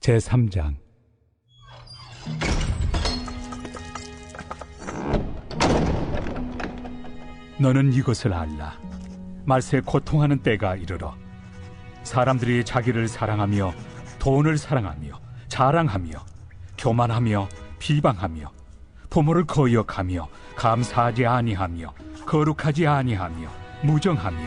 제3장. 너는 이것을 알라. 말세 고통하는 때가 이르러 사람들이 자기를 사랑하며 돈을 사랑하며 자랑하며 교만하며 비방하며 부모를 거역하며 감사하지 아니하며 거룩하지 아니하며 무정하며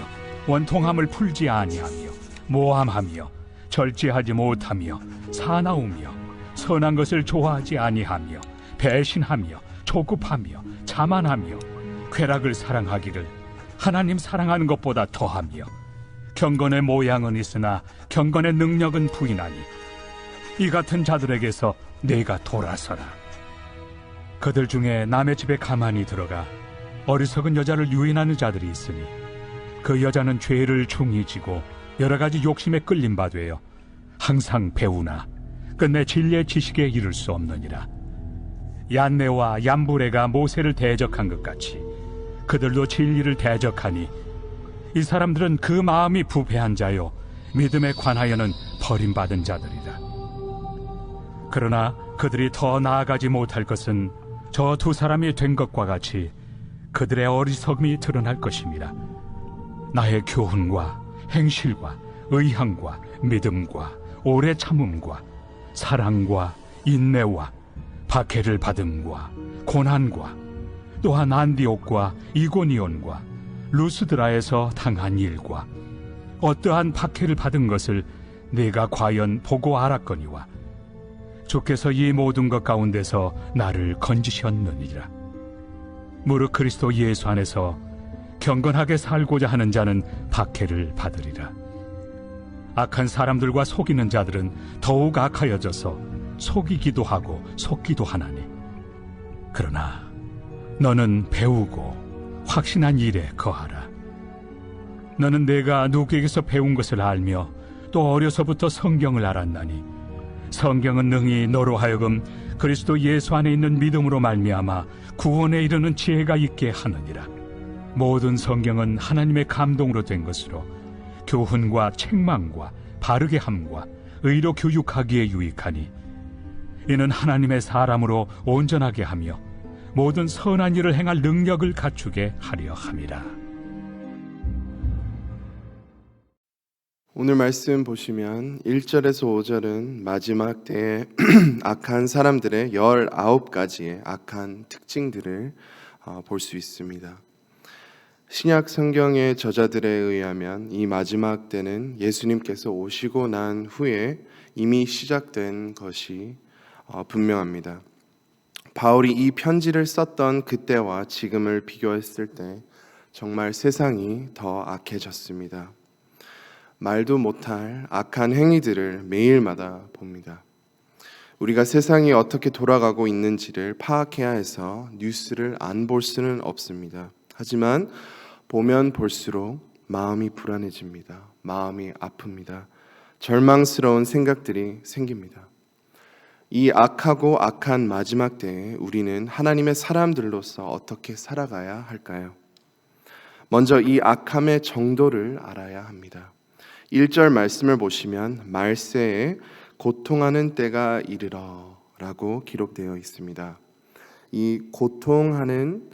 원통함을 풀지 아니하며 모함하며 절제하지 못하며 사나우며 선한 것을 좋아하지 아니하며 배신하며 조급하며 자만하며 쾌락을 사랑하기를 하나님 사랑하는 것보다 더하며 경건의 모양은 있으나 경건의 능력은 부인하니 이 같은 자들에게서 내가 돌아서라. 그들 중에 남의 집에 가만히 들어가 어리석은 여자를 유인하는 자들이 있으니 그 여자는 죄를 중히 지고 여러 가지 욕심에 끌린 바 되어 항상 배우나 끝내 진리의 지식에 이를 수 없느니라. 얀네와 얀부레가 모세를 대적한 것 같이 그들도 진리를 대적하니 이 사람들은 그 마음이 부패한 자요 믿음에 관하여는 버림받은 자들이라. 그러나 그들이 더 나아가지 못할 것은 저 두 사람이 된 것과 같이 그들의 어리석음이 드러날 것입니다. 나의 교훈과 행실과 의향과 믿음과 오래 참음과 사랑과 인내와 박해를 받음과 고난과 또한 안디옥과 이고니온과 루스드라에서 당한 일과 어떠한 박해를 받은 것을 내가 과연 보고 알았거니와 주께서 이 모든 것 가운데서 나를 건지셨느니라. 무릇 그리스도 예수 안에서 경건하게 살고자 하는 자는 박해를 받으리라. 악한 사람들과 속이는 자들은 더욱 악하여져서 속이기도 하고 속기도 하나니 그러나 너는 배우고 확신한 일에 거하라. 너는 내가 누구에게서 배운 것을 알며 또 어려서부터 성경을 알았나니 성경은 능히 너로 하여금 그리스도 예수 안에 있는 믿음으로 말미암아 구원에 이르는 지혜가 있게 하느니라. 모든 성경은 하나님의 감동으로 된 것으로 교훈과 책망과 바르게 함과 의로 교육하기에 유익하니 이는 하나님의 사람으로 온전하게 하며 모든 선한 일을 행할 능력을 갖추게 하려 함이라. 오늘 말씀 보시면 1절에서 5절은 마지막 때에 악한 사람들의 19가지의 악한 특징들을 볼 수 있습니다. 신약 성경의 저자들에 의하면 이 마지막 때는 예수님께서 오시고 난 후에 이미 시작된 것이 분명합니다. 바울이 이 편지를 썼던 그때와 지금을 비교했을 때 정말 세상이 더 악해졌습니다. 말도 못할 악한 행위들을 매일마다 봅니다. 우리가 세상이 어떻게 돌아가고 있는지를 파악해야 해서 뉴스를 안 볼 수는 없습니다. 하지만 보면 볼수록 마음이 불안해집니다. 마음이 아픕니다. 절망스러운 생각들이 생깁니다. 이 악하고 악한 마지막 때에 우리는 하나님의 사람들로서 어떻게 살아가야 할까요? 먼저 이 악함의 정도를 알아야 합니다. 1절 말씀을 보시면 말세에 고통하는 때가 이르러 라고 기록되어 있습니다. 이 고통하는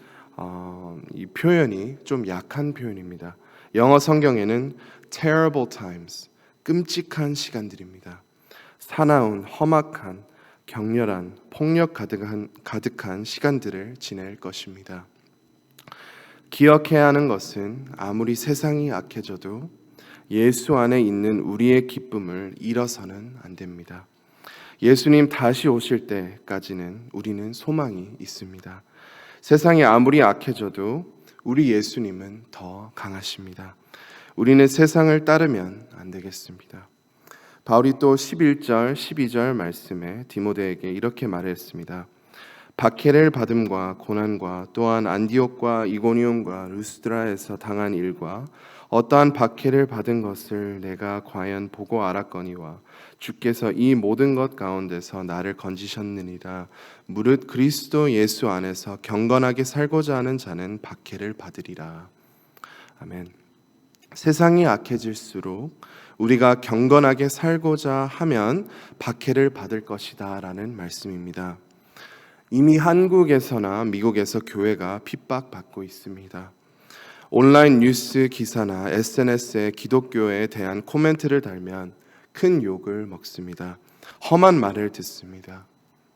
이 표현이 좀 약한 표현입니다. 영어 성경에는 terrible times, 끔찍한 시간들입니다. 사나운, 험악한, 격렬한, 폭력 가득한 시간들을 지낼 것입니다. 기억해야 하는 것은 아무리 세상이 악해져도 예수 안에 있는 우리의 기쁨을 잃어서는 안 됩니다. 예수님 다시 오실 때까지는 우리는 소망이 있습니다. 세상이 아무리 악해져도 우리 예수님은 더 강하십니다. 우리는 세상을 따르면 안 되겠습니다. 바울이 또 11절, 12절 말씀에 디모데에게 이렇게 말했습니다. 박해를 받음과 고난과 또한 안디옥과 이고니온과 루스드라에서 당한 일과 어떠한 박해를 받은 것을 내가 과연 보고 알았거니와 주께서 이 모든 것 가운데서 나를 건지셨느니라. 무릇 그리스도 예수 안에서 경건하게 살고자 하는 자는 박해를 받으리라. 아멘. 세상이 악해질수록 우리가 경건하게 살고자 하면 박해를 받을 것이다 라는 말씀입니다. 이미 한국에서나 미국에서 교회가 핍박받고 있습니다. 온라인 뉴스 기사나 SNS에 기독교에 대한 코멘트를 달면 큰 욕을 먹습니다. 험한 말을 듣습니다.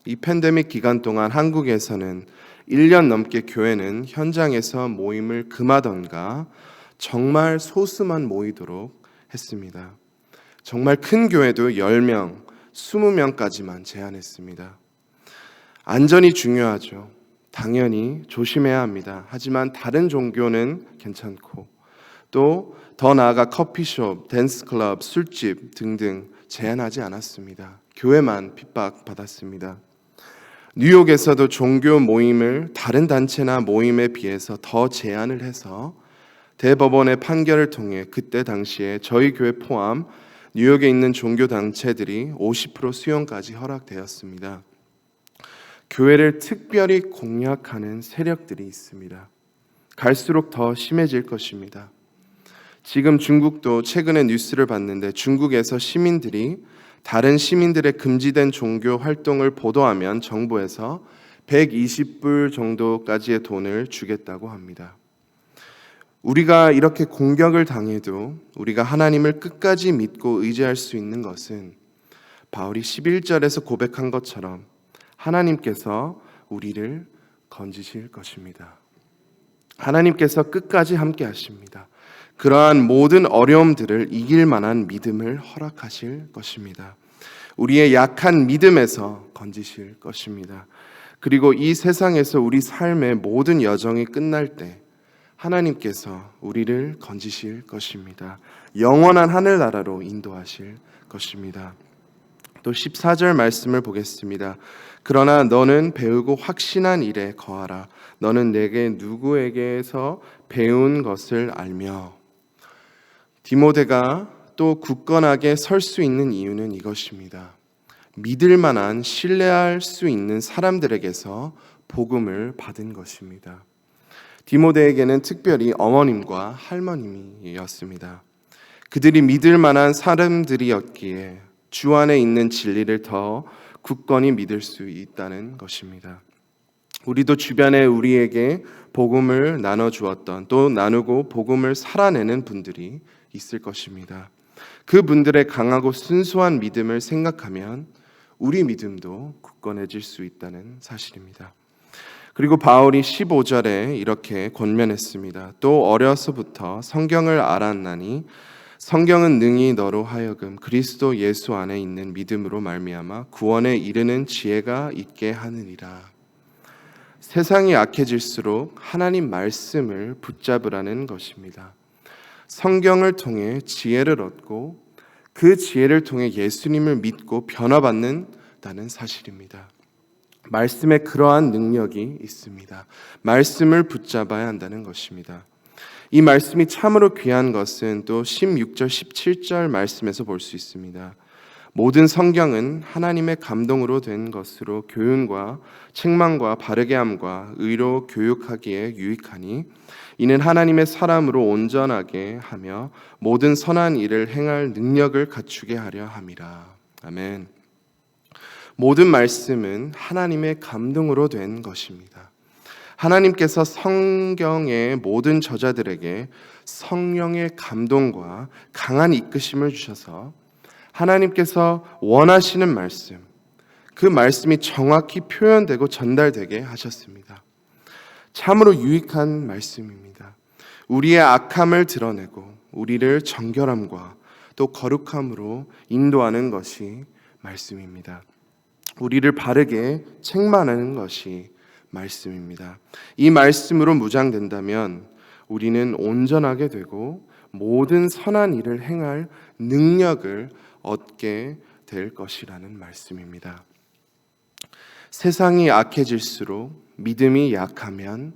이 팬데믹 기간 동안 한국에서는 1년 넘게 교회는 현장에서 모임을 금하던가 정말 소수만 모이도록 했습니다. 정말 큰 교회도 10명, 20명까지만 제한했습니다. 안전이 중요하죠. 당연히 조심해야 합니다. 하지만 다른 종교는 괜찮고 또 더 나아가 커피숍, 댄스클럽, 술집 등등 제한하지 않았습니다. 교회만 핍박받았습니다. 뉴욕에서도 종교 모임을 다른 단체나 모임에 비해서 더 제한을 해서 대법원의 판결을 통해 그때 당시에 저희 교회 포함 뉴욕에 있는 종교 단체들이 50% 수용까지 허락되었습니다. 교회를 특별히 공략하는 세력들이 있습니다. 갈수록 더 심해질 것입니다. 지금 중국도 최근에 뉴스를 봤는데 중국에서 시민들이 다른 시민들의 금지된 종교 활동을 보도하면 정부에서 120불 정도까지의 돈을 주겠다고 합니다. 우리가 이렇게 공격을 당해도 우리가 하나님을 끝까지 믿고 의지할 수 있는 것은 바울이 11절에서 고백한 것처럼 하나님께서 우리를 건지실 것입니다. 하나님께서 끝까지 함께 하십니다. 그러한 모든 어려움들을 이길 만한 믿음을 허락하실 것입니다. 우리의 약한 믿음에서 건지실 것입니다. 그리고 이 세상에서 우리 삶의 모든 여정이 끝날 때 하나님께서 우리를 건지실 것입니다. 영원한 하늘나라로 인도하실 것입니다. 또 14절 말씀을 보겠습니다. 그러나 너는 배우고 확신한 일에 거하라. 너는 내게 누구에게서 배운 것을 알며. 디모데가 또 굳건하게 설 수 있는 이유는 이것입니다. 믿을 만한 신뢰할 수 있는 사람들에게서 복음을 받은 것입니다. 디모데에게는 특별히 어머님과 할머님이었습니다. 그들이 믿을 만한 사람들이었기에 주 안에 있는 진리를 더 굳건히 믿을 수 있다는 것입니다. 우리도 주변에 우리에게 복음을 나눠주었던 또 나누고 복음을 살아내는 분들이 있을 것입니다. 그분들의 강하고 순수한 믿음을 생각하면 우리 믿음도 굳건해질 수 있다는 사실입니다. 그리고 바울이 15절에 이렇게 권면했습니다. 또 어려서부터 성경을 알았나니 성경은 능히 너로 하여금 그리스도 예수 안에 있는 믿음으로 말미암아 구원에 이르는 지혜가 있게 하느니라. 세상이 악해질수록 하나님 말씀을 붙잡으라는 것입니다. 성경을 통해 지혜를 얻고 그 지혜를 통해 예수님을 믿고 변화받는다는 사실입니다. 말씀에 그러한 능력이 있습니다. 말씀을 붙잡아야 한다는 것입니다. 이 말씀이 참으로 귀한 것은 또 16절, 17절 말씀에서 볼 수 있습니다. 모든 성경은 하나님의 감동으로 된 것으로 교훈과 책망과 바르게 함과 의로 교육하기에 유익하니 이는 하나님의 사람으로 온전하게 하며 모든 선한 일을 행할 능력을 갖추게 하려 함이라. 아멘. 모든 말씀은 하나님의 감동으로 된 것입니다. 하나님께서 성경의 모든 저자들에게 성령의 감동과 강한 이끄심을 주셔서 하나님께서 원하시는 말씀, 그 말씀이 정확히 표현되고 전달되게 하셨습니다. 참으로 유익한 말씀입니다. 우리의 악함을 드러내고 우리를 정결함과 또 거룩함으로 인도하는 것이 말씀입니다. 우리를 바르게 책망하는 것이 말씀입니다. 이 말씀으로 무장된다면 우리는 온전하게 되고 모든 선한 일을 행할 능력을 얻게 될 것이라는 말씀입니다. 세상이 악해질수록 믿음이 약하면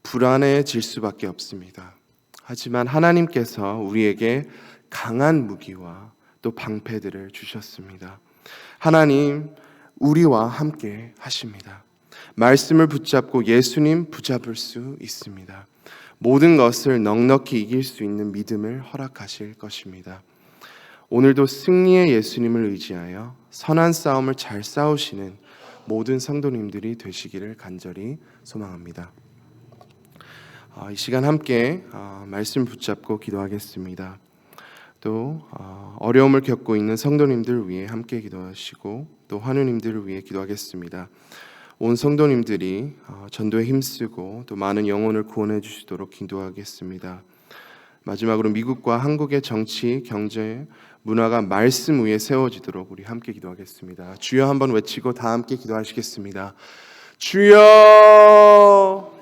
불안해질 수밖에 없습니다. 하지만 하나님께서 우리에게 강한 무기와 또 방패들을 주셨습니다. 하나님 우리와 함께 하십니다. 말씀을 붙잡고 예수님 붙잡을 수 있습니다. 모든 것을 넉넉히 이길 수 있는 믿음을 허락하실 것입니다. 오늘도 승리의 예수님을 의지하여 선한 싸움을 잘 싸우시는 모든 성도님들이 되시기를 간절히 소망합니다. 이 시간 함께 말씀 붙잡고 기도하겠습니다. 또 어려움을 겪고 있는 성도님들을 위해 함께 기도하시고 또 환우님들을 위해 기도하겠습니다. 온 성도님들이 전도에 힘쓰고 또 많은 영혼을 구원해 주시도록 기도하겠습니다. 마지막으로 미국과 한국의 정치, 경제, 문화가 말씀 위에 세워지도록 우리 함께 기도하겠습니다. 주여 한번 외치고 다 함께 기도하시겠습니다. 주여!